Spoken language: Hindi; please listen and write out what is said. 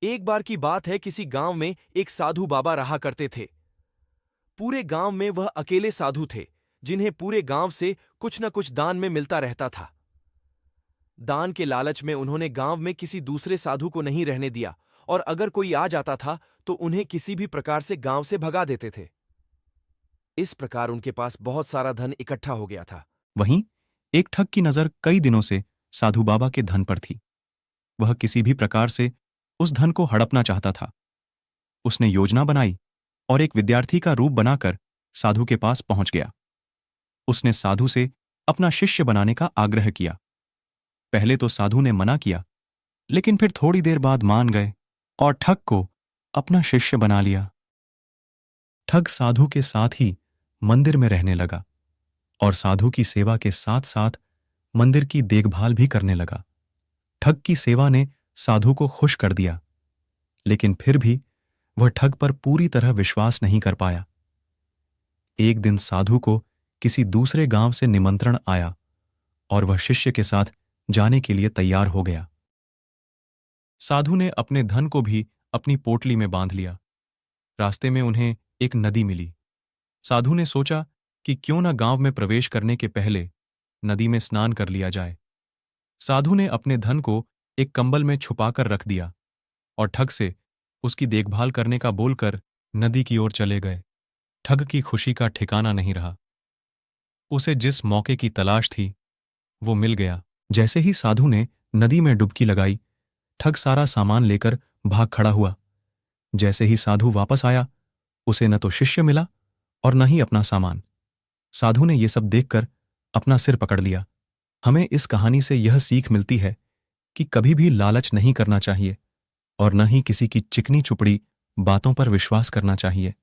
एक बार की बात है, किसी गांव में एक साधु बाबा रहा करते थे। पूरे गांव में वह अकेले साधु थे जिन्हें पूरे गांव से कुछ न कुछ दान में मिलता रहता था। दान के लालच में उन्होंने गांव में किसी दूसरे साधु को नहीं रहने दिया, और अगर कोई आ जाता था तो उन्हें किसी भी प्रकार से गांव से भगा देते थे। इस प्रकार उनके पास बहुत सारा धन इकट्ठा हो गया था। वहीं एक ठग की नजर कई दिनों से साधु बाबा के धन पर थी। वह किसी भी प्रकार से उस धन को हड़पना चाहता था। उसने योजना बनाई और एक विद्यार्थी का रूप बनाकर साधु के पास पहुंच गया। उसने साधु से अपना शिष्य बनाने का आग्रह किया। पहले तो साधु ने मना किया, लेकिन फिर थोड़ी देर बाद मान गए और ठग को अपना शिष्य बना लिया। ठग साधु के साथ ही मंदिर में रहने लगा और साधु की सेवा के साथ साथ मंदिर की देखभाल भी करने लगा। ठग की सेवा ने साधु को खुश कर दिया, लेकिन फिर भी वह ठग पर पूरी तरह विश्वास नहीं कर पाया। एक दिन साधु को किसी दूसरे गांव से निमंत्रण आया और वह शिष्य के साथ जाने के लिए तैयार हो गया। साधु ने अपने धन को भी अपनी पोटली में बांध लिया। रास्ते में उन्हें एक नदी मिली। साधु ने सोचा कि क्यों न गांव में प्रवेश करने के पहले नदी में स्नान कर लिया जाए। साधु ने अपने धन को एक कंबल में छुपाकर रख दिया और ठग से उसकी देखभाल करने का बोलकर नदी की ओर चले गए। ठग की खुशी का ठिकाना नहीं रहा। उसे जिस मौके की तलाश थी वो मिल गया। जैसे ही साधु ने नदी में डुबकी लगाई, ठग सारा सामान लेकर भाग खड़ा हुआ। जैसे ही साधु वापस आया, उसे न तो शिष्य मिला और न ही अपना सामान। साधु ने यह सब देखकर अपना सिर पकड़ लिया। हमें इस कहानी से यह सीख मिलती है कि कभी भी लालच नहीं करना चाहिए और न ही किसी की चिकनी चुपड़ी बातों पर विश्वास करना चाहिए।